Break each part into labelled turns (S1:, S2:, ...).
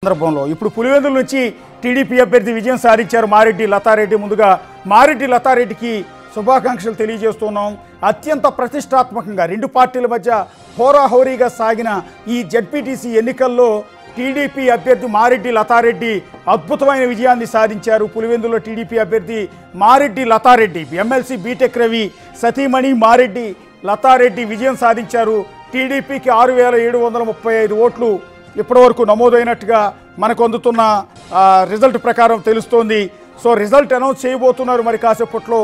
S1: సందర్భంలో ఇప్పుడు పులివెందుల నుంచి టీడీపీ అభ్యర్థి విజయం సాధించారు మారెడ్డి లతారెడ్డి. ముందుగా మారెడ్డి లతారెడ్డికి శుభాకాంక్షలు తెలియజేస్తున్నాం. అత్యంత ప్రతిష్టాత్మకంగా రెండు పార్టీల మధ్య హోరాహోరీగా సాగిన ఈ జెడ్పీటీసీ ఎన్నికల్లో టీడీపీ అభ్యర్థి మారెడ్డి లతారెడ్డి అద్భుతమైన విజయాన్ని సాధించారు. పులివెందులో టీడీపీ అభ్యర్థి మారెడ్డి లతారెడ్డి ఎమ్మెల్సీ బీటెక్ రవి సతీమణి మారెడ్డి లతారెడ్డి విజయం సాధించారు. టీడీపీకి 6735 ఓట్లు ఇప్పటివరకు నమోదైనట్టుగా మనకు అందుతున్న రిజల్ట్ ప్రకారం తెలుస్తోంది. సో రిజల్ట్ అనౌన్స్ చేయబోతున్నారు మరి కాసేపట్లో.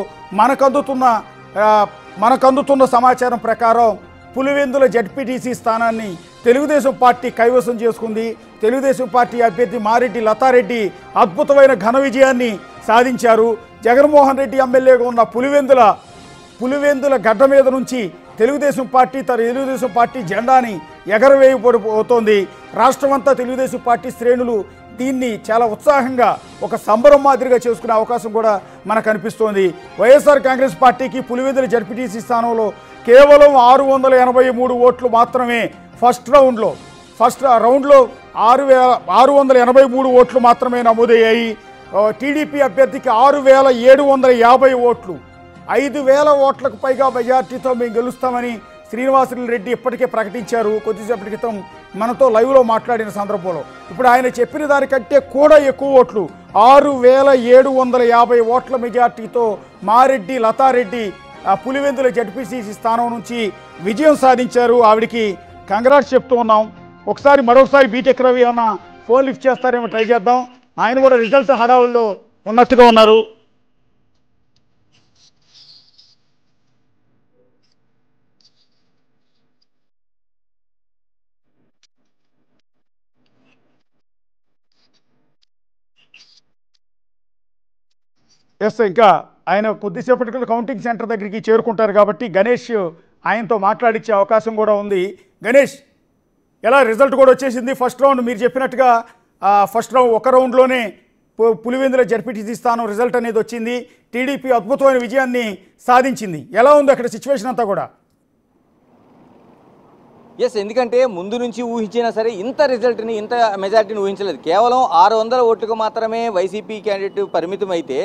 S1: మనకందుతున్న సమాచారం ప్రకారం పులివెందుల జెడ్పీటీసీ స్థానాన్ని తెలుగుదేశం పార్టీ కైవసం చేసుకుంది. తెలుగుదేశం పార్టీ అభ్యర్థి మారెడ్డి లతారెడ్డి అద్భుతమైన ఘన విజయాన్ని సాధించారు. జగన్మోహన్ రెడ్డి ఎమ్మెల్యేగా ఉన్న పులివెందుల గడ్డ మీద నుంచి తెలుగుదేశం పార్టీ జెండాని ఎగరవేయబోతోంది. రాష్ట్రమంతా తెలుగుదేశం పార్టీ శ్రేణులు దీన్ని చాలా ఉత్సాహంగా ఒక సంబరం మాదిరిగా చేసుకునే అవకాశం కూడా మనకు అనిపిస్తోంది. వైఎస్ఆర్ కాంగ్రెస్ పార్టీకి పులివెందుల జడ్పీటీసీ స్థానంలో కేవలం 683 ఓట్లు మాత్రమే ఫస్ట్ రౌండ్లో 683 ఓట్లు మాత్రమే నమోదయ్యాయి. టీడీపీ అభ్యర్థికి 6750 ఓట్లు, 5000 ఓట్లకు పైగా మెజార్టీతో మేము గెలుస్తామని శ్రీనివాసులు రెడ్డి ఇప్పటికే ప్రకటించారు. కొద్దిసేపటి క్రితం మనతో లైవ్లో మాట్లాడిన సందర్భంలో ఇప్పుడు ఆయన చెప్పిన దానికంటే కూడా ఎక్కువ ఓట్లు 6750 ఓట్ల మెజార్టీతో మారెడ్డి లతారెడ్డి పులివెందుల జడ్పీసీ స్థానం నుంచి విజయం సాధించారు. ఆవిడికి కంగ్రాట్స్ చెప్తూ ఉన్నాం. మరొకసారి బీటెక్ రవి అన్న ఫోన్ లిఫ్ట్ చేస్తారేమో ట్రై చేద్దాం. ఆయన కూడా రిజల్ట్ హడావుల్లో ఉన్నట్టుగా ఉన్నారు. ఇంకా ఆయన కొద్దిసేపటికి కౌంటింగ్ సెంటర్ దగ్గరికి చేరుకుంటారు కాబట్టి గణేష్ ఆయనతో మాట్లాడించే అవకాశం కూడా ఉంది. గణేష్, ఎలా రిజల్ట్ కూడా వచ్చేసింది? ఫస్ట్ రౌండ్ మీరు చెప్పినట్టుగా ఒక రౌండ్లోనే పులివెందుల జడ్పీటీసీ స్థానం రిజల్ట్ అనేది వచ్చింది. టీడీపీ అద్భుతమైన విజయాన్ని సాధించింది. ఎలా ఉంది అక్కడ సిచ్యువేషన్ అంతా కూడా?
S2: ఎస్, ఎందుకంటే ముందు నుంచి ఊహించినా సరే ఇంత రిజల్ట్ని, ఇంత మెజార్టీని ఊహించలేదు. కేవలం 600 ఓట్లకు మాత్రమే వైసీపీ క్యాండిడేట్ పరిమితం అయితే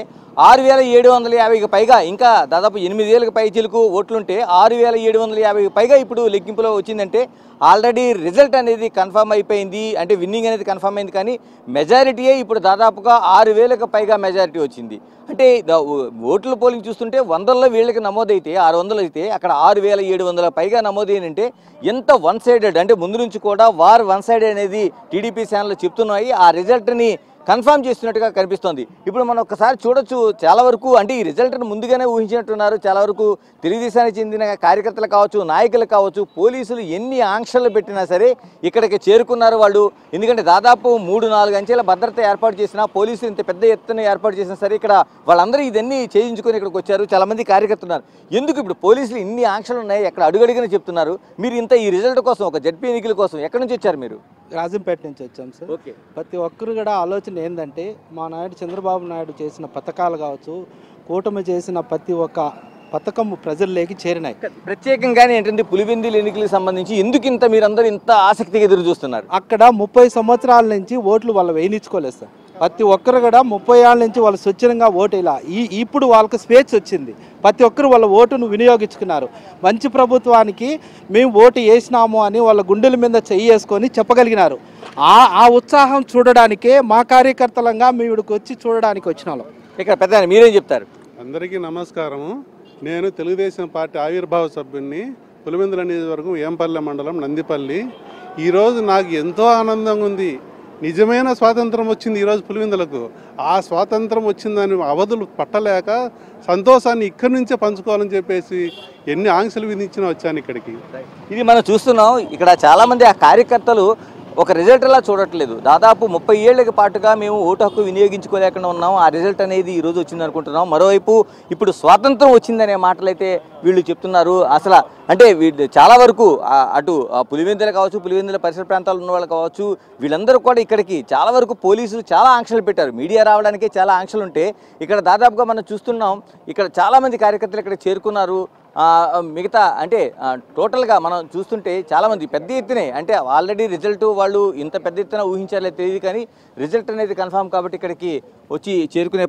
S2: 6750కి పైగా, ఇంకా దాదాపు 8000కి పైచీలకు ఓట్లుంటే 6750కి పైగా ఇప్పుడు లెక్కింపులో వచ్చిందంటే ఆల్రెడీ రిజల్ట్ అనేది కన్ఫర్మ్ అయిపోయింది. అంటే విన్నింగ్ అనేది కన్ఫర్మ్ అయింది. కానీ మెజారిటీయే ఇప్పుడు దాదాపుగా 6000కి పైగా మెజారిటీ వచ్చింది. అంటే ఓట్ల పోలింగ్ చూస్తుంటే 100లో వీళ్ళకి నమోదైతే 600 అయితే అక్కడ 6700 పైగా నమోదైనంటే ఎంత వన్ సైడెడ్, అంటే ముందు నుంచి కూడా వన్ సైడెడ్ అనేది టీడీపీ ఛానల్ చెప్తున్నాయి. ఆ రిజల్ట్ని కన్ఫర్మ్ చేస్తున్నట్టుగా కనిపిస్తోంది. ఇప్పుడు మనం ఒకసారి చూడొచ్చు, చాలా వరకు అంటే ఈ రిజల్ట్ను ముందుగానే ఊహించినట్టున్నారు. చాలా వరకు తెలుగుదేశానికి చెందిన కార్యకర్తలు కావచ్చు, నాయకులు కావచ్చు, పోలీసులు ఎన్ని ఆంక్షలు పెట్టినా సరే ఇక్కడికి చేరుకున్నారు వాళ్ళు. ఎందుకంటే దాదాపు 3-4 అంచెల భద్రత ఏర్పాటు చేసినా, పోలీసులు ఇంత పెద్ద ఎత్తున ఏర్పాటు చేసినా సరే ఇక్కడ వాళ్ళందరూ ఇదన్నీ చేయించుకొని ఇక్కడికి వచ్చారు. చాలామంది కార్యకర్తలు ఎందుకు ఇప్పుడు పోలీసులు ఇన్ని ఆంక్షలు ఉన్నాయి, ఎక్కడ అడుగడిగిన చెప్తున్నారు. మీరు ఇంత ఈ రిజల్ట్ కోసం, ఒక జడ్పీ ఎన్నికల కోసం ఎక్కడి నుంచి వచ్చారు మీరు?
S3: రాజంపేట నుంచి వచ్చాం సార్.
S2: ఓకే.
S3: ప్రతి ఒక్కరు కూడా ఆలోచన ఏంటంటే మా నాయుడు చంద్రబాబు నాయుడు చేసిన పథకాలు కావచ్చు, కూటమి చేసిన ప్రతి ఒక్క పథకం ప్రజల్లోకి చేరినాయి.
S2: ప్రత్యేకంగానే ఏంటంటే పులివెందుల ఎన్నికలకు సంబంధించి ఎందుకు ఇంత మీరందరూ ఇంత ఆసక్తిగా ఎదురు చూస్తున్నారు?
S3: అక్కడ 30 సంవత్సరాల నుంచి ఓట్లు వాళ్ళు వేయించుకోలేదు సార్. ప్రతి ఒక్కరు కూడా 30 ఏళ్ళ నుంచి వాళ్ళు స్వచ్ఛంగా ఓటు ఇలా ఇప్పుడు వాళ్ళకి స్వేచ్ఛ వచ్చింది. ప్రతి ఒక్కరు వాళ్ళ ఓటును వినియోగించుకున్నారు. మంచి ప్రభుత్వానికి మేము ఓటు వేసినాము అని వాళ్ళ గుండెల మీద చెయ్యేసుకొని చెప్పగలిగినారు. ఆ ఉత్సాహం చూడడానికే మా కార్యకర్తలంగా మేము ఇక్కడికి వచ్చి చూడడానికి వచ్చిన వాళ్ళం.
S2: ఇక్కడ పెద్ద మీరేం చెప్తారు?
S4: అందరికీ నమస్కారము. నేను తెలుగుదేశం పార్టీ ఆవిర్భావ సభ్యుడిని, పులివెందుల నియోజకవర్గం ఏంపల్లె మండలం నందిపల్లి. ఈరోజు నాకు ఎంతో ఆనందంగా ఉంది. నిజమైన స్వాతంత్రం వచ్చింది ఈరోజు పులివెందులకు. ఆ స్వాతంత్రం వచ్చిందని అవధులు పట్టలేక సంతోషాన్ని ఇక్కడి నుంచే పంచుకోవాలని చెప్పేసి ఎన్ని ఆంక్షలు విధించినా వచ్చాను ఇక్కడికి.
S2: ఇది మనం చూస్తున్నాం. ఇక్కడ చాలామంది ఆ కార్యకర్తలు ఒక రిజల్ట్ అలా చూడట్లేదు. దాదాపు 30 ఏళ్ల పాటుగా మేము ఓటు హక్కు వినియోగించుకోలేకుండా ఉన్నాం. ఆ రిజల్ట్ అనేది ఈరోజు వచ్చింది అనుకుంటున్నాం. మరోవైపు ఇప్పుడు స్వాతంత్రం వచ్చిందనే మాటలైతే వీళ్ళు చెప్తున్నారు. అసలు అంటే వీళ్ళు చాలా వరకు అటు పులివెందులు కావచ్చు, పులివెందుల పరిసర ప్రాంతాల్లో ఉన్న వాళ్ళు కావచ్చు, వీళ్ళందరూ కూడా ఇక్కడికి చాలా వరకు పోలీసులు చాలా ఆంక్షలు పెట్టారు. మీడియా రావడానికే చాలా ఆంక్షలు ఉంటే ఇక్కడ దాదాపుగా మనం చూస్తున్నాం. ఇక్కడ చాలామంది కార్యకర్తలు ఇక్కడ చేరుకున్నారు. మిగతా అంటే టోటల్గా మనం చూస్తుంటే చాలామంది పెద్ద ఎత్తునే అంటే ఆల్రెడీ రిజల్ట్ వాళ్ళు ఇంత పెద్ద ఎత్తున ఊహించారో తెలియదు, కానీ రిజల్ట్ అనేది కన్ఫామ్ కాబట్టి ఇక్కడికి వచ్చి చేరుకునే